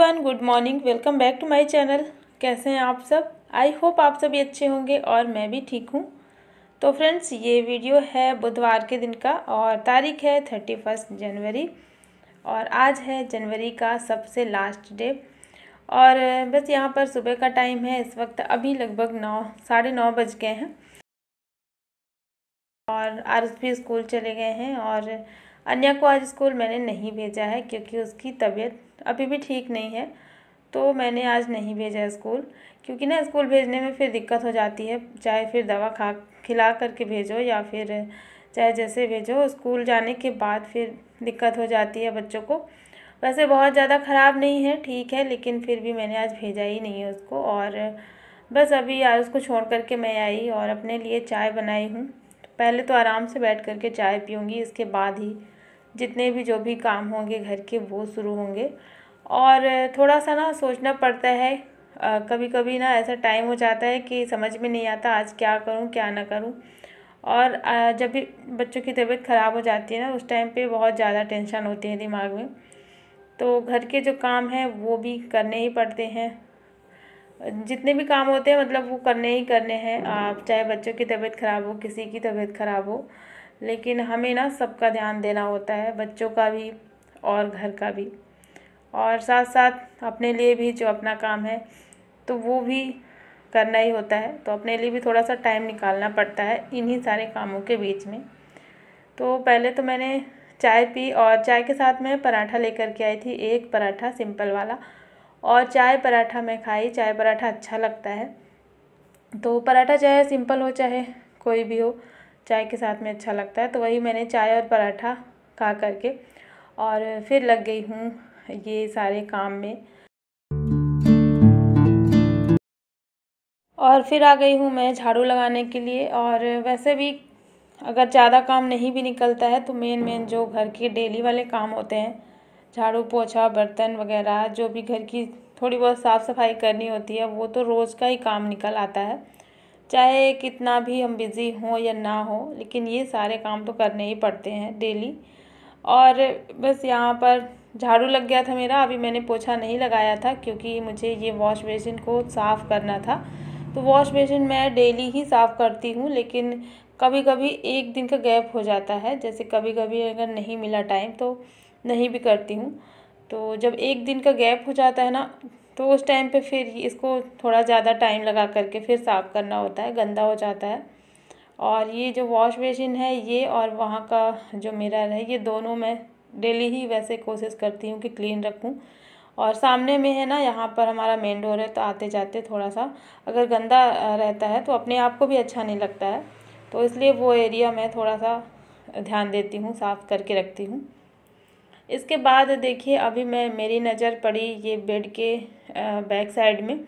Everyone, good morning. Welcome back to my channel. कैसे हैं आप सब? आई होप आप सभी अच्छे होंगे और मैं भी ठीक हूँ। तो फ्रेंड्स, ये वीडियो है बुधवार के दिन का और तारीख है 31 जनवरी और आज है जनवरी का सबसे लास्ट डे। और बस यहाँ पर सुबह का टाइम है। इस वक्त अभी लगभग 9 साढ़े 9 बज गए हैं और आरुष भी स्कूल चले गए हैं और अन्या को आज स्कूल मैंने नहीं भेजा है क्योंकि उसकी तबीयत अभी भी ठीक नहीं है। तो मैंने आज नहीं भेजा स्कूल, क्योंकि ना स्कूल भेजने में फिर दिक्कत हो जाती है। चाहे फिर दवा खिला करके भेजो या फिर चाहे जैसे भेजो, स्कूल जाने के बाद फिर दिक्कत हो जाती है बच्चों को। वैसे बहुत ज़्यादा ख़राब नहीं है, ठीक है, लेकिन फिर भी मैंने आज भेजा ही नहीं है उसको। और बस अभी यार उसको छोड़ करके मैं आई और अपने लिए चाय बनाई हूँ। पहले तो आराम से बैठ करके चाय पीऊँगी, इसके बाद ही जितने भी जो भी काम होंगे घर के वो शुरू होंगे। और थोड़ा सा ना सोचना पड़ता है, कभी कभी ना ऐसा टाइम हो जाता है कि समझ में नहीं आता आज क्या करूं क्या ना करूं। और जब भी बच्चों की तबीयत ख़राब हो जाती है ना, उस टाइम पे बहुत ज़्यादा टेंशन होती है दिमाग में। तो घर के जो काम हैं वो भी करने ही पड़ते हैं। जितने भी काम होते हैं मतलब वो करने ही करने हैं। आप चाहे बच्चों की तबीयत ख़राब हो, किसी की तबीयत ख़राब हो, लेकिन हमें ना सबका ध्यान देना होता है, बच्चों का भी और घर का भी, और साथ साथ अपने लिए भी जो अपना काम है तो वो भी करना ही होता है। तो अपने लिए भी थोड़ा सा टाइम निकालना पड़ता है इन्हीं सारे कामों के बीच में। तो पहले तो मैंने चाय पी और चाय के साथ मैं पराठा लेकर के आई थी, एक पराठा सिंपल वाला, और चाय पराठा मैं खाई। चाय पराठा अच्छा लगता है, तो पराठा चाहे सिंपल हो चाहे कोई भी हो, चाय के साथ में अच्छा लगता है। तो वही मैंने चाय और पराठा खा करके और फिर लग गई हूँ ये सारे काम में। और फिर आ गई हूँ मैं झाड़ू लगाने के लिए। और वैसे भी अगर ज़्यादा काम नहीं भी निकलता है तो मेन जो घर के डेली वाले काम होते हैं, झाड़ू पोछा बर्तन वगैरह, जो भी घर की थोड़ी बहुत साफ़ सफाई करनी होती है, वो तो रोज़ का ही काम निकल आता है। चाहे कितना भी हम बिज़ी हों या ना हो, लेकिन ये सारे काम तो करने ही पड़ते हैं डेली। और बस यहाँ पर झाड़ू लग गया था मेरा। अभी मैंने पोछा नहीं लगाया था क्योंकि मुझे ये वॉश बेसिन को साफ़ करना था। तो वॉश बेसिन मैं डेली ही साफ़ करती हूँ, लेकिन कभी कभी एक दिन का गैप हो जाता है। जैसे कभी कभी अगर नहीं मिला टाइम तो नहीं भी करती हूँ। तो जब एक दिन का गैप हो जाता है ना, तो उस टाइम पे फिर इसको थोड़ा ज़्यादा टाइम लगा करके फिर साफ़ करना होता है, गंदा हो जाता है। और ये जो वॉश बेसिन है ये और वहाँ का जो मिरर है, ये दोनों मैं डेली ही वैसे कोशिश करती हूँ कि क्लीन रखूँ। और सामने में है ना, यहाँ पर हमारा मेन डोर है, तो आते जाते थोड़ा सा अगर गंदा रहता है तो अपने आप को भी अच्छा नहीं लगता है। तो इसलिए वो एरिया मैं थोड़ा सा ध्यान देती हूँ, साफ़ करके रखती हूँ। इसके बाद देखिए, अभी मेरी नज़र पड़ी ये बेड के बैक साइड में।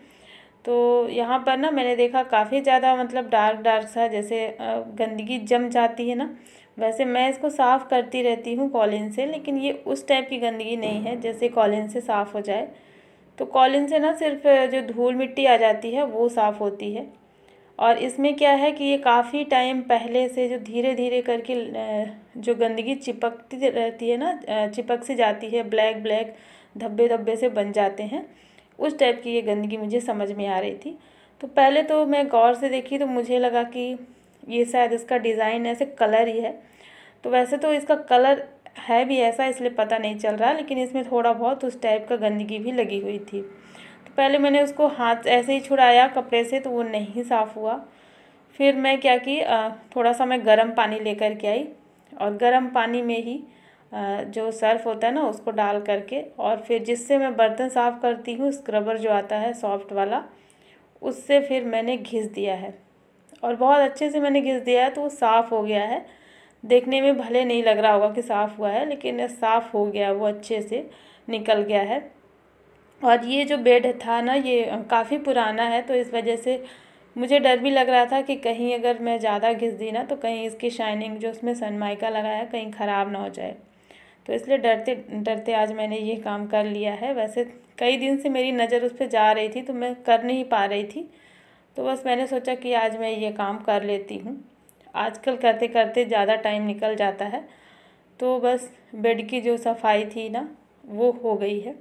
तो यहाँ पर ना मैंने देखा काफ़ी ज़्यादा मतलब डार्क डार्क सा, जैसे गंदगी जम जाती है ना, वैसे मैं इसको साफ़ करती रहती हूँ कॉलिन से, लेकिन ये उस टाइप की गंदगी नहीं है जैसे कॉलिन से साफ़ हो जाए। तो कॉलिन से ना सिर्फ जो धूल मिट्टी आ जाती है वो साफ़ होती है। और इसमें क्या है कि ये काफ़ी टाइम पहले से जो धीरे धीरे करके जो गंदगी चिपकती रहती है ना, चिपक सी जाती है, ब्लैक ब्लैक धब्बे धब्बे से बन जाते हैं, उस टाइप की ये गंदगी मुझे समझ में आ रही थी। तो पहले तो मैं गौर से देखी तो मुझे लगा कि ये शायद इसका डिज़ाइन ऐसे कलर ही है। तो वैसे तो इसका कलर है भी ऐसा, इसलिए पता नहीं चल रहा, लेकिन इसमें थोड़ा बहुत उस टाइप का गंदगी भी लगी हुई थी। तो पहले मैंने उसको हाथ ऐसे ही छुड़ाया कपड़े से तो वो नहीं साफ़ हुआ। फिर मैं क्या की, थोड़ा सा मैं गर्म पानी लेकर के आई और गर्म पानी में ही जो सर्फ होता है ना उसको डाल करके, और फिर जिससे मैं बर्तन साफ़ करती हूँ, स्क्रबर जो आता है सॉफ्ट वाला, उससे फिर मैंने घिस दिया है। और बहुत अच्छे से मैंने घिस दिया है, तो वो साफ़ हो गया है। देखने में भले नहीं लग रहा होगा कि साफ़ हुआ है, लेकिन साफ़ हो गया, वो अच्छे से निकल गया है। और ये जो बेड था ना, ये काफ़ी पुराना है, तो इस वजह से मुझे डर भी लग रहा था कि कहीं अगर मैं ज़्यादा घिस दी ना, तो कहीं इसकी शाइनिंग जो उसमें सनमाइका लगा है कहीं ख़राब ना हो जाए। तो इसलिए डरते डरते आज मैंने ये काम कर लिया है। वैसे कई दिन से मेरी नज़र उस पर जा रही थी तो मैं कर नहीं पा रही थी, तो बस मैंने सोचा कि आज मैं ये काम कर लेती हूँ। आजकल करते करते ज़्यादा टाइम निकल जाता है, तो बस बेड की जो सफाई थी ना वो हो गई है।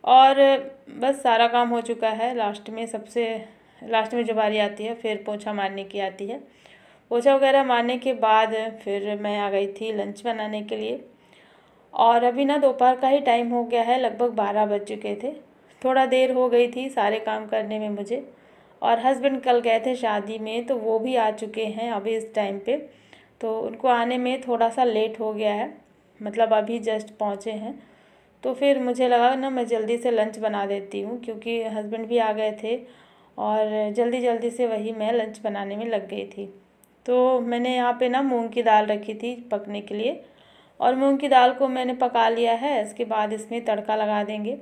और बस सारा काम हो चुका है। लास्ट में जो बारी आती है फिर पोछा मारने की आती है। पोछा वगैरह मारने के बाद फिर मैं आ गई थी लंच बनाने के लिए। और अभी ना दोपहर का ही टाइम हो गया है, लगभग 12 बज चुके थे। थोड़ा देर हो गई थी सारे काम करने में मुझे। और हस्बैंड कल गए थे शादी में, तो वो भी आ चुके हैं अभी इस टाइम पे। तो उनको आने में थोड़ा सा लेट हो गया है, मतलब अभी जस्ट पहुँचे हैं। तो फिर मुझे लगा ना मैं जल्दी से लंच बना देती हूँ, क्योंकि हस्बैंड भी आ गए थे और जल्दी जल्दी से वही मैं लंच बनाने में लग गई थी। तो मैंने यहाँ पे ना मूंग की दाल रखी थी पकने के लिए, और मूंग की दाल को मैंने पका लिया है। इसके बाद इसमें तड़का लगा देंगे।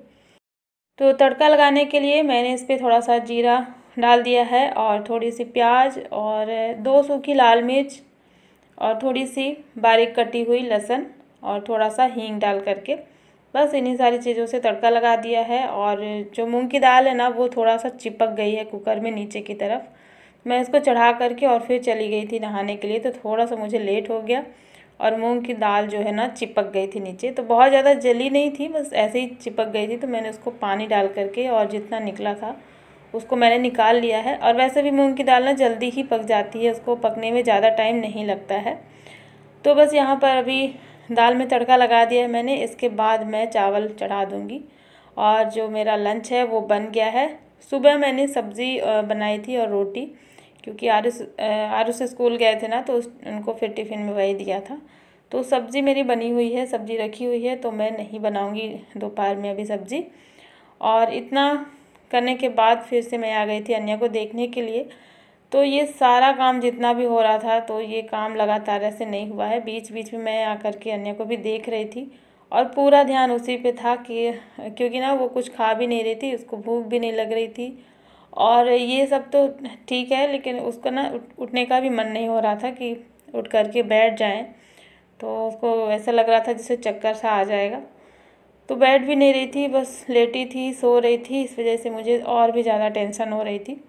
तो तड़का लगाने के लिए मैंने इस पर थोड़ा सा जीरा डाल दिया है, और थोड़ी सी प्याज, और 2 सूखी लाल मिर्च, और थोड़ी सी बारीक कटी हुई लहसुन, और थोड़ा सा हींग डाल करके बस इन्हीं सारी चीज़ों से तड़का लगा दिया है। और जो मूंग की दाल है ना, वो थोड़ा सा चिपक गई है कुकर में नीचे की तरफ। मैं इसको चढ़ा करके और फिर चली गई थी नहाने के लिए, तो थोड़ा सा मुझे लेट हो गया और मूंग की दाल जो है ना चिपक गई थी नीचे। तो बहुत ज़्यादा जली नहीं थी, बस ऐसे ही चिपक गई थी। तो मैंने उसको पानी डाल करके और जितना निकला था उसको मैंने निकाल लिया है। और वैसे भी मूंग की दाल ना जल्दी ही पक जाती है, उसको पकने में ज़्यादा टाइम नहीं लगता है। तो बस यहाँ पर अभी दाल में तड़का लगा दिया है मैंने। इसके बाद मैं चावल चढ़ा दूँगी। और जो मेरा लंच है वो बन गया है। सुबह मैंने सब्ज़ी बनाई थी और रोटी, क्योंकि आरुष स्कूल गए थे ना, तो उनको फिर टिफ़िन में वही दिया था। तो सब्ज़ी मेरी बनी हुई है, सब्ज़ी रखी हुई है, तो मैं नहीं बनाऊँगी दोपहर में अभी सब्ज़ी। और इतना करने के बाद फिर से मैं आ गई थी अन्या को देखने के लिए। तो ये सारा काम जितना भी हो रहा था, तो ये काम लगातार ऐसे नहीं हुआ है। बीच बीच में मैं आकर के अन्या को भी देख रही थी, और पूरा ध्यान उसी पे था कि क्योंकि ना वो कुछ खा भी नहीं रही थी, उसको भूख भी नहीं लग रही थी। और ये सब तो ठीक है, लेकिन उसको ना उठने का भी मन नहीं हो रहा था कि उठ करके बैठ जाएं। तो उसको ऐसा लग रहा था जैसे चक्कर सा आ जाएगा। तो बैठ भी नहीं रही थी, बस लेटी थी, सो रही थी। इस वजह से मुझे और भी ज़्यादा टेंशन हो रही थी।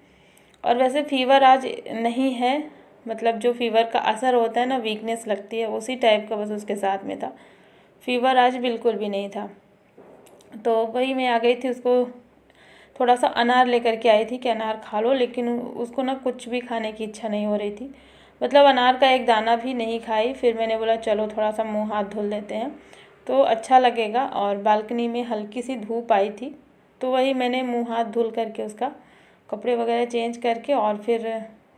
और वैसे फ़ीवर आज नहीं है, मतलब जो फ़ीवर का असर होता है ना, वीकनेस लगती है, उसी टाइप का बस उसके साथ में था। फ़ीवर आज बिल्कुल भी नहीं था। तो वही मैं आ गई थी, उसको थोड़ा सा अनार लेकर के आई थी कि अनार खा लो, लेकिन उसको ना कुछ भी खाने की इच्छा नहीं हो रही थी। मतलब अनार का एक दाना भी नहीं खाई। फिर मैंने बोला चलो थोड़ा सा मुँह हाथ धुल लेते हैं तो अच्छा लगेगा। और बालकनी में हल्की सी धूप आई थी, तो वही मैंने मुँह हाथ धुल करके उसका कपड़े वगैरह चेंज करके और फिर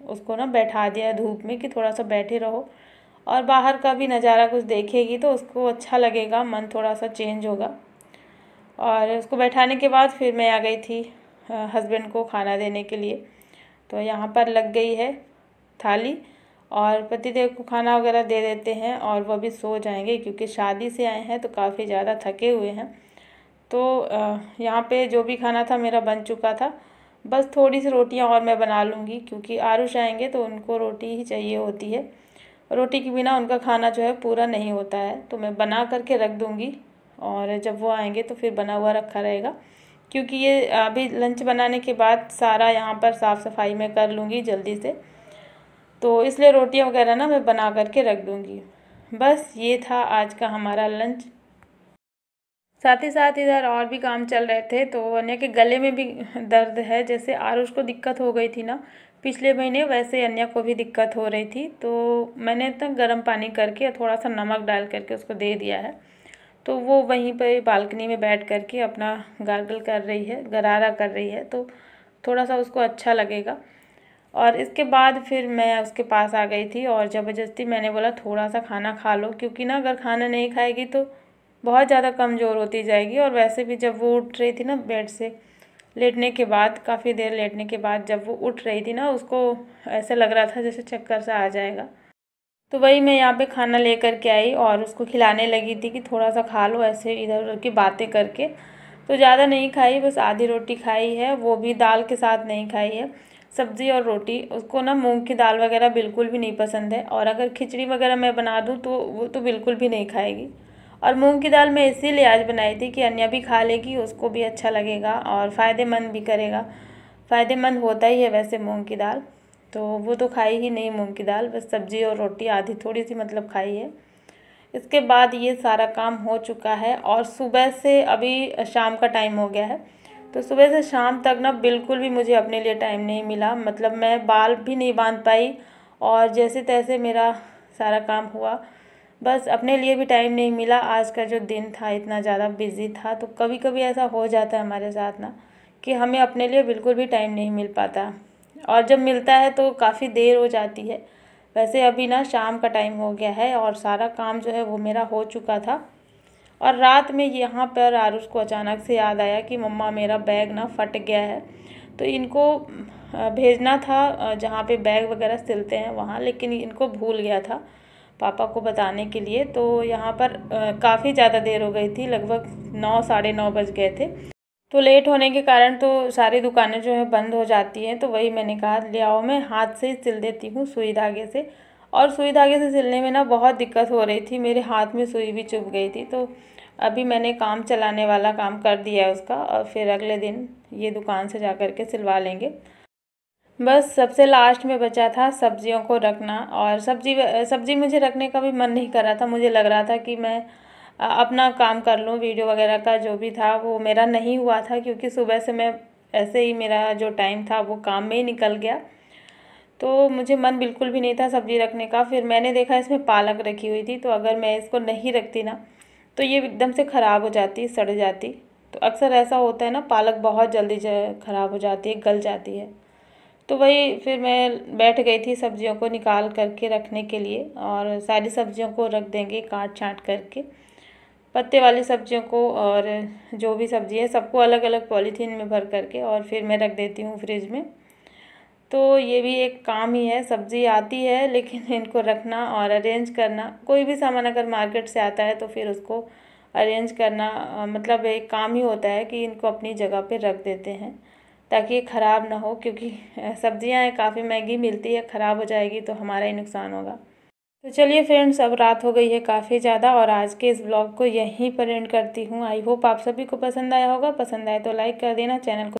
उसको ना बैठा दिया धूप में कि थोड़ा सा बैठे रहो, और बाहर का भी नज़ारा कुछ देखेगी तो उसको अच्छा लगेगा, मन थोड़ा सा चेंज होगा। और उसको बैठाने के बाद फिर मैं आ गई थी हस्बैंड को खाना देने के लिए। तो यहाँ पर लग गई है थाली, और पतिदेव को खाना वगैरह दे देते हैं और वो भी सो जाएंगे, क्योंकि शादी से आए हैं तो काफ़ी ज़्यादा थके हुए हैं। तो यहाँ पे जो भी खाना था मेरा बन चुका था। बस थोड़ी सी रोटियाँ और मैं बना लूँगी, क्योंकि आरुष आएंगे तो उनको रोटी ही चाहिए होती है। रोटी के बिना उनका खाना जो है पूरा नहीं होता है। तो मैं बना करके रख दूँगी, और जब वो आएंगे तो फिर बना हुआ रखा रहेगा। क्योंकि ये अभी लंच बनाने के बाद सारा यहाँ पर साफ़ सफाई मैं कर लूँगी जल्दी से, तो इसलिए रोटियाँ वगैरह ना मैं बना करके रख दूँगी। बस ये था आज का हमारा लंच। साथ ही साथ इधर और भी काम चल रहे थे। तो अन्य के गले में भी दर्द है, जैसे आरुष को दिक्कत हो गई थी ना पिछले महीने, वैसे अन्य को भी दिक्कत हो रही थी। तो मैंने तो गर्म पानी करके थोड़ा सा नमक डाल करके उसको दे दिया है। तो वो वहीं पर बालकनी में बैठ करके अपना गार्गल कर रही है, गरारा कर रही है, तो थोड़ा सा उसको अच्छा लगेगा। और इसके बाद फिर मैं उसके पास आ गई थी, और ज़बरदस्ती मैंने बोला थोड़ा सा खाना खा लो, क्योंकि ना अगर खाना नहीं खाएगी तो बहुत ज़्यादा कमज़ोर होती जाएगी। और वैसे भी जब वो उठ रही थी ना बेड से लेटने के बाद, काफ़ी देर लेटने के बाद जब वो उठ रही थी ना, उसको ऐसा लग रहा था जैसे चक्कर सा आ जाएगा। तो वही मैं यहाँ पे खाना लेकर के आई और उसको खिलाने लगी थी कि थोड़ा सा खा लो, ऐसे इधर उधर की बातें करके। तो ज़्यादा नहीं खाई, बस आधी रोटी खाई है, वो भी दाल के साथ नहीं खाई है, सब्ज़ी और रोटी। उसको ना मूंग की दाल वगैरह बिल्कुल भी नहीं पसंद है, और अगर खिचड़ी वगैरह मैं बना दूँ तो वो तो बिल्कुल भी नहीं खाएगी। और मूंग की दाल मैं इसीलिए आज बनाई थी कि अन्या भी खा लेगी, उसको भी अच्छा लगेगा और फ़ायदेमंद भी करेगा। फ़ायदेमंद होता ही है वैसे मूंग की दाल। तो वो तो खाई ही नहीं मूंग की दाल, बस सब्ज़ी और रोटी आधी थोड़ी सी मतलब खाई है। इसके बाद ये सारा काम हो चुका है और सुबह से अभी शाम का टाइम हो गया है, तो सुबह से शाम तक ना बिल्कुल भी मुझे अपने लिए टाइम नहीं मिला। मतलब मैं बाल भी नहीं बांध पाई और जैसे तैसे मेरा सारा काम हुआ, बस अपने लिए भी टाइम नहीं मिला। आज का जो दिन था इतना ज़्यादा बिज़ी था, तो कभी कभी ऐसा हो जाता है हमारे साथ ना कि हमें अपने लिए बिल्कुल भी टाइम नहीं मिल पाता, और जब मिलता है तो काफ़ी देर हो जाती है। वैसे अभी ना शाम का टाइम हो गया है और सारा काम जो है वो मेरा हो चुका था। और रात में यहाँ पर आरुष को अचानक से याद आया कि मम्मा मेरा बैग ना फट गया है, तो इनको भेजना था जहाँ पे बैग वगैरह सिलते हैं वहाँ, लेकिन इनको भूल गया था पापा को बताने के लिए। तो यहाँ पर काफ़ी ज़्यादा देर हो गई थी, लगभग 9 साढ़े 9 बज गए थे। तो लेट होने के कारण तो सारी दुकानें जो है बंद हो जाती हैं, तो वही मैंने कहा ले आओ, मैं हाथ से ही सिल देती हूँ सुई धागे से। और सुई धागे से सिलने में ना बहुत दिक्कत हो रही थी, मेरे हाथ में सुई भी चुभ गई थी। तो अभी मैंने काम चलाने वाला काम कर दिया है उसका, और फिर अगले दिन ये दुकान से जा कर के सिलवा लेंगे। बस सबसे लास्ट में बचा था सब्जियों को रखना, और सब्जी मुझे रखने का भी मन नहीं कर रहा था। मुझे लग रहा था कि मैं अपना काम कर लूँ, वीडियो वगैरह का जो भी था वो मेरा नहीं हुआ था, क्योंकि सुबह से मैं ऐसे ही मेरा जो टाइम था वो काम में ही निकल गया। तो मुझे मन बिल्कुल भी नहीं था सब्ज़ी रखने का। फिर मैंने देखा इसमें पालक रखी हुई थी, तो अगर मैं इसको नहीं रखती ना तो ये एकदम से ख़राब हो जाती, सड़ जाती। तो अक्सर ऐसा होता है ना, पालक बहुत जल्दी ख़राब हो जाती है, गल जाती है। तो वही फिर मैं बैठ गई थी सब्जियों को निकाल करके रखने के लिए, और सारी सब्जियों को रख देंगे काट छाँट करके, पत्ते वाली सब्जियों को और जो भी सब्ज़ी है सबको अलग अलग पॉलीथीन में भर करके, और फिर मैं रख देती हूँ फ्रिज में। तो ये भी एक काम ही है, सब्ज़ी आती है लेकिन इनको रखना और अरेंज करना, कोई भी सामान अगर मार्केट से आता है तो फिर उसको अरेंज करना मतलब एक काम ही होता है कि इनको अपनी जगह पे रख देते हैं ताकि ये ख़राब ना हो, क्योंकि सब्जियां काफ़ी महंगी मिलती है, ख़राब हो जाएगी तो हमारा ही नुकसान होगा। तो चलिए फ्रेंड्स, अब रात हो गई है काफ़ी ज़्यादा, और आज के इस ब्लॉग को यहीं पर एंड करती हूँ। आई होप आप सभी को पसंद आया होगा। पसंद आए तो लाइक कर देना, चैनल को